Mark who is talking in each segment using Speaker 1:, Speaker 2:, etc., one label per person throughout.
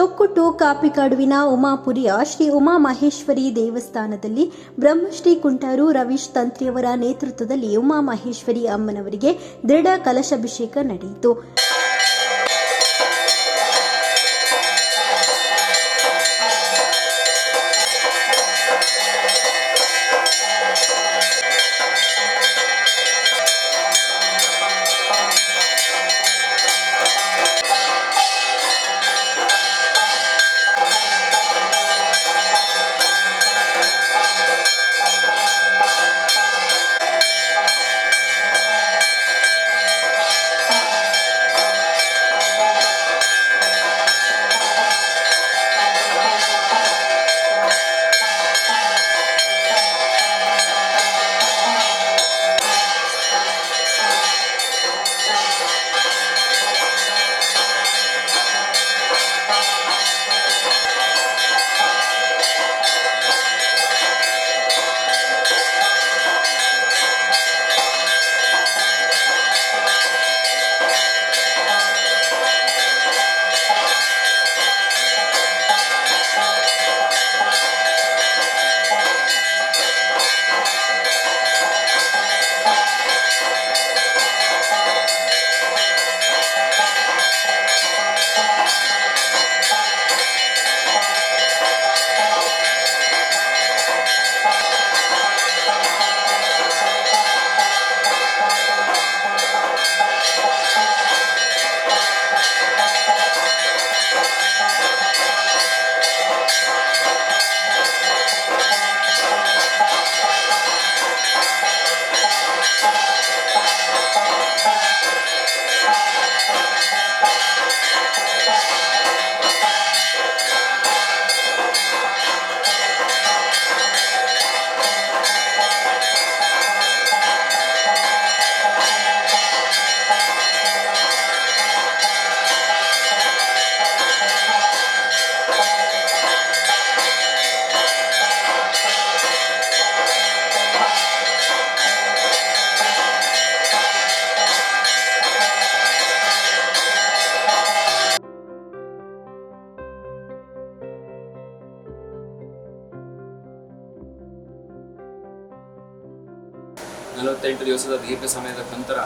Speaker 1: ತೊಕ್ಕೊಟ್ಟು ಕಾಪಿಕಾಡುವಿನ ಉಮಾಪುರಿಯ ಶ್ರೀ ಉಮಾಮಹೇಶ್ವರಿ ದೇವಸ್ಥಾನದಲ್ಲಿ ಬ್ರಹ್ಮಶ್ರೀ ಕುಂಟಾರು ರವೀಶ್ ತಂತ್ರಿಯವರ ನೇತೃತ್ವದಲ್ಲಿ ಉಮಾಮಹೇಶ್ವರಿ ಅಮ್ಮನವರಿಗೆ ದೃಢ ಕಲಶಾಭಿಷೇಕ ನಡೆಯಿತು.
Speaker 2: ನಲವತ್ತೆಂಟು ದಿವಸದ ದೀರ್ಘ ಸಮಯದ ನಂತರ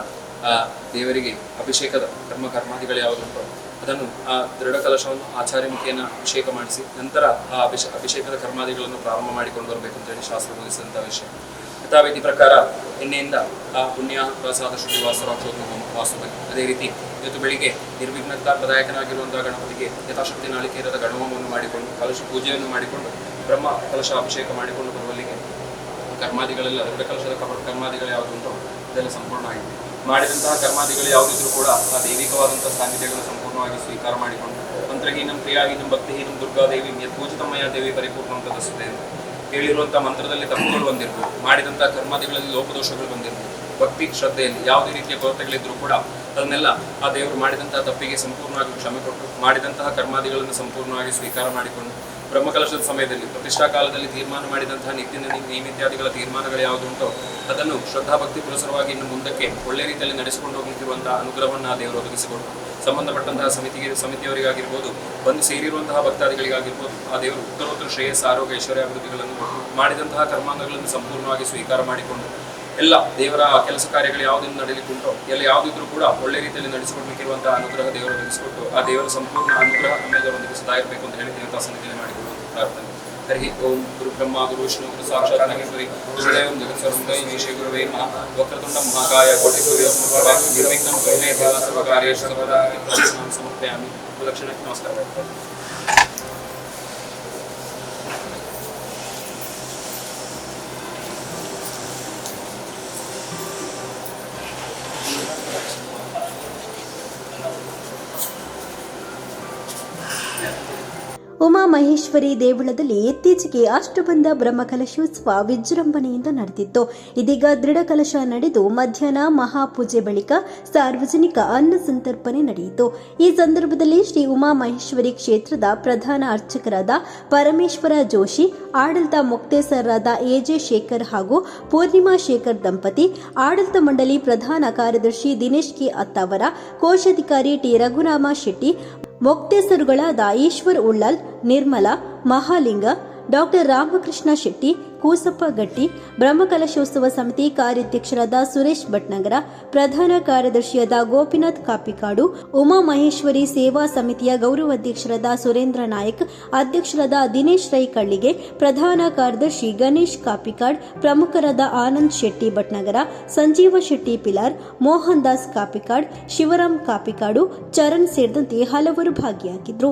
Speaker 2: ದೇವರಿಗೆ ಅಭಿಷೇಕದ ಕರ್ಮಾದಿಗಳು ಯಾವುದುಂಟೋ ಅದನ್ನು ಆ ದೃಢ ಕಲಶವನ್ನು ಆಚಾರ್ಯ ಮುಖೇನ ಅಭಿಷೇಕ ಮಾಡಿಸಿ ನಂತರ ಆ ಅಭಿಷೇಕದ ಕರ್ಮಾದಿಗಳನ್ನು ಪ್ರಾರಂಭ ಮಾಡಿಕೊಂಡು ಬರಬೇಕು ಅಂತೇಳಿ ಶಾಸ್ತ್ರ ಬೋಧಿಸಿದಂಥ ವಿಷಯ. ಯಥಾವಿಧಿ ಪ್ರಕಾರ ನಿನ್ನೆಯಿಂದ ಆ ಪುಣ್ಯ ಪ್ರಸಾದ ಶುದ್ಧಿ ವಾಸ್ತುವಾಗಿ ಅದೇ ರೀತಿ ಇವತ್ತು ಬೆಳಿಗ್ಗೆ ನಿರ್ವಿಘ್ನತಾ ಪ್ರದಾಯಕನಾಗಿರುವಂತಹ ಗಣಪತಿಗೆ ಯಥಾಶಕ್ತಿ ನಾಳಿಕೇರದ ಗಣಹೋಮವನ್ನು ಮಾಡಿಕೊಂಡು ಕಲಶ ಪೂಜೆಯನ್ನು ಮಾಡಿಕೊಂಡು ಬ್ರಹ್ಮ ಕಲಶ ಅಭಿಷೇಕ ಮಾಡಿಕೊಂಡು ಬರುವಲ್ಲಿಗೆ ಕರ್ಮಾದಿಗಳೆಲ್ಲ ದೃಢ ಕಲಶದ ಕರ್ಮಾದಿಗಳು ಯಾವುದುಂಟೋ ಇದೆಲ್ಲ ಸಂಪೂರ್ಣ ಆಗಿದೆ. ಮಾಡಿದಂತಹ ಕರ್ಮಾದಿಗಳು ಯಾವುದಿದ್ರೂ ಕೂಡ ಆ ದೈವಿಕವಾದಂತಹ ಸಾನ್ನಿಧ್ಯಗಳನ್ನು ಸಂಪೂರ್ಣವಾಗಿ ಸ್ವೀಕಾರ ಮಾಡಿಕೊಂಡು ಮಂತ್ರಹೀನಂ ಕ್ರಿಯಾಹೀನಂ ಭಕ್ತಿಹೀನಂ ದುರ್ಗಾದೇವಿ ಯತ್ಪೂಜಿತಮಯ್ಯ ದೇವಿ ಪರಿಪೂರ್ಣ ತದಸ್ತದೆ ಅಂತ ಹೇಳಿರುವಂತಹ ಮಂತ್ರದಲ್ಲಿ ತಪ್ಪುಗಳು ಬಂದಿರ್ಬೋದು, ಮಾಡಿದಂತಹ ಕರ್ಮಾದಿಗಳಲ್ಲಿ ಲೋಪದೋಷಗಳು ಬಂದಿರ್ಬೋದು, ಭಕ್ತಿ ಶ್ರದ್ಧೆಯಲ್ಲಿ ಯಾವುದೇ ರೀತಿಯ ಕೊರತೆಗಳಿದ್ರೂ ಕೂಡ ಅದನ್ನೆಲ್ಲ ಆ ದೇವರು ಮಾಡಿದಂತಹ ತಪ್ಪಿಗೆ ಸಂಪೂರ್ಣವಾಗಿ ಕ್ಷಮೆ ಕೊಟ್ಟು ಮಾಡಿದಂತಹ ಕರ್ಮಾದಿಗಳನ್ನು ಸಂಪೂರ್ಣವಾಗಿ ಸ್ವೀಕಾರ ಮಾಡಿಕೊಂಡು ಬ್ರಹ್ಮಕಲಶದ ಸಮಯದಲ್ಲಿ ಪ್ರತಿಷ್ಠಾ ಕಾಲದಲ್ಲಿ ತೀರ್ಮಾನ ಮಾಡಿದಂತಹ ನಿತ್ಯ ನೈಮಿತ್ಯಾದಿಗಳ ತೀರ್ಮಾನಗಳು ಯಾವುದುಂಟೋ ಅದನ್ನು ಶ್ರದ್ಧಾಭಕ್ತಿ ಪುರಸರವಾಗಿ ಇನ್ನು ಮುಂದಕ್ಕೆ ಒಳ್ಳೆ ರೀತಿಯಲ್ಲಿ ನಡೆಸಿಕೊಂಡು ಹೋಗುತ್ತಿರುವಂತಹ ಅನುಗ್ರಹವನ್ನು ಆ ದೇವರು ಒದಗಿಸಿಕೊಂಡು ಸಂಬಂಧಪಟ್ಟಂತಹ ಸಮಿತಿಯವರಿಗಾಗಿರ್ಬೋದು ಬಂದು ಸೇರಿರುವಂತಹ ಭಕ್ತಾದಿಗಳಿಗಾಗಿರ್ಬೋದು ಆ ದೇವರು ಉತ್ತರೋತ್ತರ ಶ್ರೇಯಸ್ಸು ಆರೋಗ್ಯ ಐಶ್ವರ್ಯ ಅಭಿವೃದ್ಧಿಗಳನ್ನು ಕೊಟ್ಟು ಮಾಡಿದಂತಹ ಕರ್ಮಾಂಗಗಳನ್ನು ಸಂಪೂರ್ಣವಾಗಿ ಸ್ವೀಕಾರ ಮಾಡಿಕೊಂಡು ಎಲ್ಲ ದೇವರ ಕೆಲಸ ಕಾರ್ಯಗಳು ಯಾವುದನ್ನು ನಡೆಯಲಿಕ್ಕುಂಟೋ ಎಲ್ಲ ಯಾವುದಿದ್ರೂ ಕೂಡ ಒಳ್ಳೆ ರೀತಿಯಲ್ಲಿ ನಡೆಸಿಕೊಡ್ಲಿಕ್ಕಿರುವಂತಹ ಅನುಗ್ರಹ ದೇವರು ಒದಗಿಸಿಕೊಟ್ಟು ಆ ದೇವರ ಸಂಪೂರ್ಣ ಅನುಗ್ರಹ ನಮ್ಮೆಲ್ಲರೊಂದಿಗೆ ಸದಾ ಇರಬೇಕು ಅಂತ ಹೇಳಿ ದೇವತಾ ಸನ್ನಿಧಿಯಲ್ಲಿ ಮಾಡಿಕೊಳ್ಳುವಂಥ ಪ್ರಾರ್ಥನೆ. ಹರಿ ಓಂ ಗುರು ಬ್ರಹ್ಮ ಗುರು ವಿಷ್ಣು ಗುರು ಸಾಕ್ಷಾತ್ ನಾಗೇಶ್ವರಿ ಗುರುದೇವಂ ಜಗತ್ಸರ್ವೈ ಶ್ರೀ ಗುರುವೇ ನಮಃ ವಕ್ರತುಂಡ ಮಹಾಕಾಯ ಕೋಟಿ ಸೂರ್ಯ ನಿರ್ವಿಘ್ನಂ ಕುರುಮೇ ದೇವ ಸರ್ವಕಾರ್ಯೇಷು ಸರ್ವದಾ ಸಮರ್ಪಯಾಮಿ. ಲಕ್ಷಣಕ್ಕೆ ನಮಸ್ಕಾರ.
Speaker 1: ಉಮಾಮಹೇಶ್ವರಿ ದೇಗುಲದಲ್ಲಿ ಇತ್ತೀಚೆಗೆ ಅಷ್ಟಬಂಧ ಬ್ರಹ್ಮಕಲಶೋತ್ಸವ ವಿಜೃಂಭಣೆಯಿಂದ ನಡೆದಿತ್ತು. ಇದೀಗ ದೃಢ ಕಲಶ ನಡೆದು ಮಧ್ಯಾಹ್ನ ಮಹಾಪೂಜೆ ಬಳಿಕ ಸಾರ್ವಜನಿಕ ಅನ್ನ ಸಂತರ್ಪಣೆ ನಡೆಯಿತು. ಈ ಸಂದರ್ಭದಲ್ಲಿ ಶ್ರೀ ಉಮಾಮಹೇಶ್ವರಿ ಕ್ಷೇತ್ರದ ಪ್ರಧಾನ ಅರ್ಚಕರಾದ ಪರಮೇಶ್ವರ ಜೋಶಿ, ಆಡಳಿತ ಮೊಕ್ತೇಸರರಾದ ಎಜೆ ಶೇಖರ್ ಹಾಗೂ ಪೂರ್ಣಿಮಾ ಶೇಖರ್ ದಂಪತಿ, ಆಡಳಿತ ಮಂಡಳಿ ಪ್ರಧಾನ ಕಾರ್ಯದರ್ಶಿ ದಿನೇಶ್ ಕೆ ಅತ್ತಾವರ, ಕೋಶಾಧಿಕಾರಿ ಟಿ ರಘುರಾಮ ಶೆಟ್ಟಿ, ಮೊಕ್ತೇಸರುಗಳಾದ ಈಶ್ವರ್ ಉಳ್ಳಲ್, ನಿರ್ಮಲಾ, ಮಹಾಲಿಂಗ, ಡಾಕ್ಟರ್ ರಾಮಕೃಷ್ಣ ಶೆಟ್ಟಿ, ಕೂಸಪ್ಪ ಗಟ್ಟಿ, ಬ್ರಹ್ಮಕಲಶೋತ್ಸವ ಸಮಿತಿ ಕಾರ್ಯಾಧ್ಯಕ್ಷರಾದ ಸುರೇಶ್ ಭಟ್ನಗರ, ಪ್ರಧಾನ ಕಾರ್ಯದರ್ಶಿಯಾದ ಗೋಪಿನಾಥ್ ಕಾಪಿಕಾಡು, ಉಮಾಮಹೇಶ್ವರಿ ಸೇವಾ ಸಮಿತಿಯ ಗೌರವಾಧ್ಯಕ್ಷರಾದ ಸುರೇಂದ್ರ ನಾಯಕ್, ಅಧ್ಯಕ್ಷರಾದ ದಿನೇಶ್ ರೈ ಕಳ್ಳಿಗೆ, ಪ್ರಧಾನ ಕಾರ್ಯದರ್ಶಿ ಗಣೇಶ್ ಕಾಪಿಕಾಡ್, ಪ್ರಮುಖರಾದ ಆನಂದ್ ಶೆಟ್ಟಿ ಭಟ್ನಗರ, ಸಂಜೀವ ಶೆಟ್ಟಿ ಪಿಲಾರ್, ಮೋಹನ್ ದಾಸ್ ಕಾಪಿಕಾಡ್, ಶಿವರಾಮ್ ಕಾಪಿಕಾಡು, ಚರಣ್ ಸೇರಿದಂತೆ ಹಲವರು ಭಾಗಿಯಾಗಿದ್ದರು.